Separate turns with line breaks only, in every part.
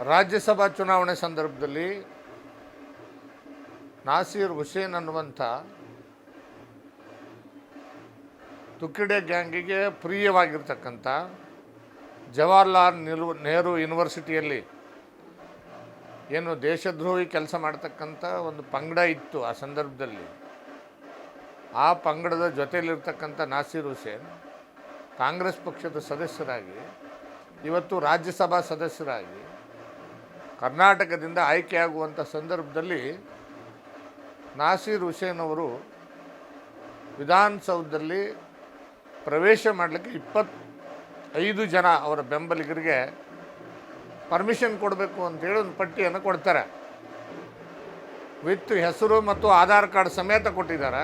ರಾಜ್ಯಸಭಾ ಚುನಾವಣೆ ಸಂದರ್ಭದಲ್ಲಿ ನಾಸೀರ್ ಹುಸೇನ್ ಅನ್ನುವಂಥ ತುಕಿಡೆ ಗ್ಯಾಂಗಿಗೆ ಪ್ರಿಯವಾಗಿರ್ತಕ್ಕಂಥ ಜವಾಹರ್ಲಾಲ್ ನೆಹರು ಯೂನಿವರ್ಸಿಟಿಯಲ್ಲಿ ಏನು ದೇಶದ್ರೋಹಿ ಕೆಲಸ ಮಾಡ್ತಕ್ಕಂಥ ಒಂದು ಪಂಗಡ ಇತ್ತು. ಆ ಸಂದರ್ಭದಲ್ಲಿ ಆ ಪಂಗಡದ ಜೊತೆಯಲ್ಲಿರ್ತಕ್ಕಂಥ ನಾಸೀರ್ ಹುಸೇನ್ ಕಾಂಗ್ರೆಸ್ ಪಕ್ಷದ ಸದಸ್ಯರಾಗಿ ಇವತ್ತು ರಾಜ್ಯಸಭಾ ಸದಸ್ಯರಾಗಿ ಕರ್ನಾಟಕದಿಂದ ಆಯ್ಕೆಯಾಗುವಂಥ ಸಂದರ್ಭದಲ್ಲಿ ನಾಸೀರ್ ಹುಸೇನ್ ಅವರು ವಿಧಾನಸೌಧದಲ್ಲಿ ಪ್ರವೇಶ ಮಾಡಲಿಕ್ಕೆ 25 ಜನ ಅವರ ಬೆಂಬಲಿಗರಿಗೆ ಪರ್ಮಿಷನ್ ಕೊಡಬೇಕು ಅಂತೇಳಿ ಒಂದು ಪಟ್ಟಿಯನ್ನು ಕೊಡ್ತಾರೆ. ವಿತ್ ಹೆಸರು ಮತ್ತು ಆಧಾರ್ ಕಾರ್ಡ್ ಸಮೇತ ಕೊಟ್ಟಿದ್ದಾರೆ.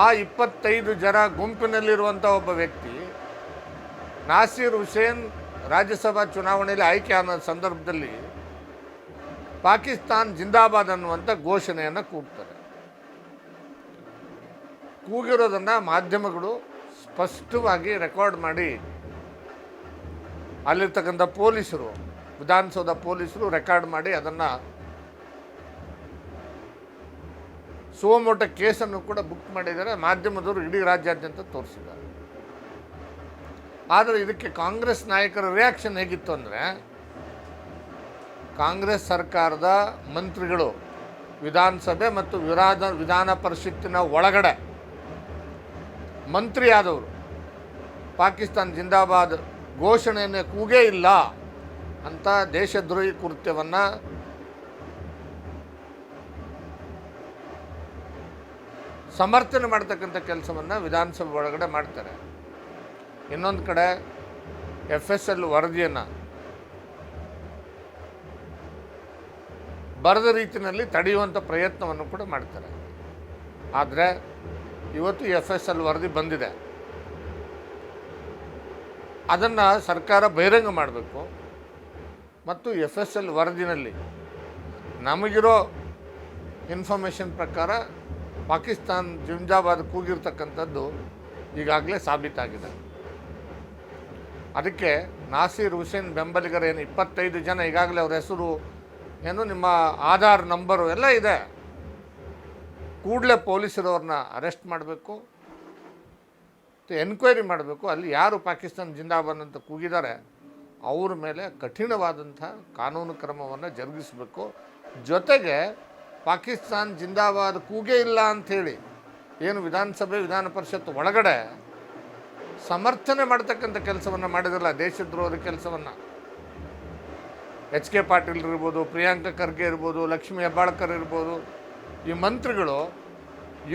ಆ 25 ಜನ ಗುಂಪಿನಲ್ಲಿರುವಂಥ ಒಬ್ಬ ವ್ಯಕ್ತಿ ನಾಸೀರ್ ಹುಸೇನ್ ರಾಜ್ಯಸಭಾ ಚುನಾವಣೆಯಲ್ಲಿ ಆಯ್ಕೆ ಅನ್ನೋ ಸಂದರ್ಭದಲ್ಲಿ ಪಾಕಿಸ್ತಾನ್ ಜಿಂದಾಬಾದ್ ಅನ್ನುವಂಥ ಘೋಷಣೆಯನ್ನು ಕೂಗ್ತಾರೆ. ಕೂಗಿರೋದನ್ನು ಮಾಧ್ಯಮಗಳು ಸ್ಪಷ್ಟವಾಗಿ ರೆಕಾರ್ಡ್ ಮಾಡಿ ಅಲ್ಲಿರ್ತಕ್ಕಂಥ ಪೊಲೀಸರು, ವಿಧಾನಸೌಧ ಪೊಲೀಸರು ರೆಕಾರ್ಡ್ ಮಾಡಿ ಅದನ್ನು ಸುವಮೋಟ ಕೇಸನ್ನು ಕೂಡ ಬುಕ್ ಮಾಡಿದ್ದಾರೆ. ಮಾಧ್ಯಮದವರು ಇಡೀ ರಾಜ್ಯಾದ್ಯಂತ ತೋರಿಸಿದ್ದಾರೆ. ಆದರೆ ಇದಕ್ಕೆ ಕಾಂಗ್ರೆಸ್ ನಾಯಕರ ರಿಯಾಕ್ಷನ್ ಹೇಗಿತ್ತು ಅಂದರೆ, ಕಾಂಗ್ರೆಸ್ ಸರ್ಕಾರದ ಮಂತ್ರಿಗಳು ವಿಧಾನಸಭೆ ಮತ್ತು ವಿಧಾನ ಪರಿಷತ್ತಿನ ಒಳಗಡೆ ಮಂತ್ರಿ ಆದವರು ಪಾಕಿಸ್ತಾನ್ ಜಿಂದಾಬಾದ್ ಘೋಷಣೆಯನ್ನು ಕೂಗೇ ಇಲ್ಲ ಅಂತ ದೇಶದ್ರೋಹಿ ಕೃತ್ಯವನ್ನು ಸಮರ್ಥನೆ ಮಾಡ್ತಕ್ಕಂಥ ಕೆಲಸವನ್ನು ವಿಧಾನಸಭೆ ಒಳಗಡೆ ಮಾಡ್ತಾರೆ. ಇನ್ನೊಂದು ಕಡೆ FSL ವರದಿಯನ್ನು ಬರದ ರೀತಿಯಲ್ಲಿ ತಡೆಯುವಂಥ ಪ್ರಯತ್ನವನ್ನು ಕೂಡ ಮಾಡ್ತಾರೆ. ಆದರೆ ಇವತ್ತು FSL ವರದಿ ಬಂದಿದೆ. ಅದನ್ನು ಸರ್ಕಾರ ಬಹಿರಂಗ ಮಾಡಬೇಕು ಮತ್ತು FSL ವರದಿನಲ್ಲಿ ನಮಗಿರೋ ಇನ್ಫಾರ್ಮೇಷನ್ ಪ್ರಕಾರ ಪಾಕಿಸ್ತಾನ್ ಜಿಂದಾಬಾದ್ ಕೂಗಿರ್ತಕ್ಕಂಥದ್ದು ಈಗಾಗಲೇ ಸಾಬೀತಾಗಿದೆ. ಅದಕ್ಕೆ ನಾಸೀರ್ ಹುಸೇನ್ ಬೆಂಬಲಿಗರೇನು 25 ಜನ ಈಗಾಗಲೇ ಅವ್ರ ಹೆಸರು ಏನು ನಿಮ್ಮ ಆಧಾರ್ ನಂಬರು ಎಲ್ಲ ಇದೆ. ಕೂಡಲೇ ಪೊಲೀಸರು ಅವ್ರನ್ನ ಅರೆಸ್ಟ್ ಮಾಡಬೇಕು, ಎನ್ಕ್ವೈರಿ ಮಾಡಬೇಕು. ಅಲ್ಲಿ ಯಾರು ಪಾಕಿಸ್ತಾನ ಜಿಂದಾಬಾದ್ ಅಂತ ಕೂಗಿದ್ದಾರೆ ಅವ್ರ ಮೇಲೆ ಕಠಿಣವಾದಂಥ ಕಾನೂನು ಕ್ರಮವನ್ನು ಜರುಗಿಸಬೇಕು. ಜೊತೆಗೆ ಪಾಕಿಸ್ತಾನ್ ಜಿಂದಾಬಾದ್ ಕೂಗೇ ಇಲ್ಲ ಅಂಥೇಳಿ ಏನು ವಿಧಾನಸಭೆ ವಿಧಾನ ಪರಿಷತ್ ಒಳಗಡೆ ಸಮರ್ಥನೆ ಮಾಡ್ತಕ್ಕಂಥ ಕೆಲಸವನ್ನು ಮಾಡಿದ್ರಲ್ಲ, ದೇಶದ್ರೋಹದ ಕೆಲಸವನ್ನು HK ಪಾಟೀಲ್ ಇರ್ಬೋದು, ಪ್ರಿಯಾಂಕ ಖರ್ಗೆ ಇರ್ಬೋದು, ಲಕ್ಷ್ಮೀ ಹೆಬ್ಬಾಳ್ಕರ್ ಇರ್ಬೋದು, ಈ ಮಂತ್ರಿಗಳು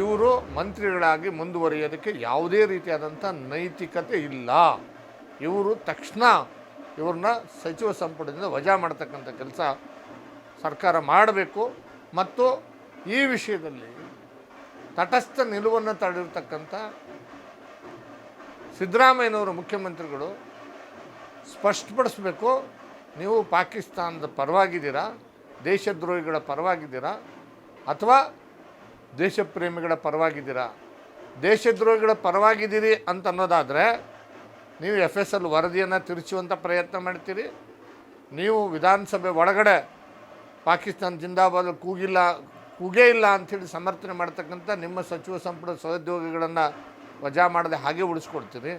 ಇವರು ಮಂತ್ರಿಗಳಾಗಿ ಮುಂದುವರಿಯೋದಕ್ಕೆ ಯಾವುದೇ ರೀತಿಯಾದಂಥ ನೈತಿಕತೆ ಇಲ್ಲ. ಇವರು ತಕ್ಷಣ ಇವ್ರನ್ನ ಸಚಿವ ಸಂಪುಟದಿಂದ ವಜಾ ಮಾಡ್ತಕ್ಕಂಥ ಕೆಲಸ ಸರ್ಕಾರ ಮಾಡಬೇಕು. ಮತ್ತು ಈ ವಿಷಯದಲ್ಲಿ ತಟಸ್ಥ ನಿಲುವನ್ನು ತಡೆದಿರ್ತಕ್ಕಂಥ ಸಿದ್ದರಾಮಯ್ಯನವರು ಮುಖ್ಯಮಂತ್ರಿಗಳು ಸ್ಪಷ್ಟಪಡಿಸಬೇಕು. ನೀವು ಪಾಕಿಸ್ತಾನದ ಪರವಾಗಿದ್ದೀರಾ, ದೇಶದ್ರೋಹಿಗಳ ಪರವಾಗಿದ್ದೀರಾ ಅಥವಾ ದೇಶಪ್ರೇಮಿಗಳ ಪರವಾಗಿದ್ದೀರಾ? ದೇಶದ್ರೋಹಿಗಳ ಪರವಾಗಿದ್ದೀರಿ ಅಂತ ಅನ್ನೋದಾದರೆ ನೀವು FSL ವರದಿಯನ್ನು ತಿರುಚುವಂಥ ಪ್ರಯತ್ನ ಮಾಡ್ತೀರಿ. ನೀವು ವಿಧಾನಸಭೆ ಒಳಗಡೆ ಪಾಕಿಸ್ತಾನ ಜಿಂದಾಬಾದ್ ಕೂಗೇ ಇಲ್ಲ ಅಂಥೇಳಿ ಸಮರ್ಥನೆ ಮಾಡ್ತಕ್ಕಂಥ ನಿಮ್ಮ ಸಚಿವ ಸಂಪುಟ ಸಹೋದ್ಯೋಗಿಗಳನ್ನು ವಜಾ ಮಾಡದೆ ಹಾಗೆ ಉಳಿಸ್ಕೊಡ್ತೀರಿ.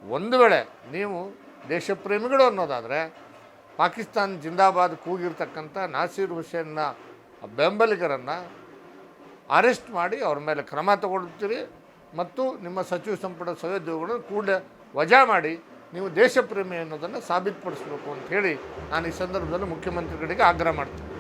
ಒಂದು ವೇಳೆ ನೀವು ದೇಶಪ್ರೇಮಿಗಳು ಅನ್ನೋದಾದರೆ ಪಾಕಿಸ್ತಾನ ಜಿಂದಾಬಾದ್ ಕೂಗಿರ್ತಕ್ಕಂಥ ನಾಸೀರ್ ಹುಸೇನ್ನ ಬೆಂಬಲಿಗರನ್ನು ಅರೆಸ್ಟ್ ಮಾಡಿ ಅವ್ರ ಮೇಲೆ ಕ್ರಮ ತಗೊಳ್ತೀರಿ ಮತ್ತು ನಿಮ್ಮ ಸಚಿವ ಸಂಪುಟ ಸಹೋದ್ಯೋಗಿಗಳನ್ನು ಕೂಡಲೇ ವಜಾ ಮಾಡಿ ನೀವು ದೇಶಪ್ರೇಮಿ ಅನ್ನೋದನ್ನು ಸಾಬೀತುಪಡಿಸಬೇಕು ಅಂತ ಹೇಳಿ ನಾನು ಈ ಸಂದರ್ಭದಲ್ಲಿ ಮುಖ್ಯಮಂತ್ರಿಗಳಿಗೆ ಆಗ್ರಹ ಮಾಡ್ತೀನಿ.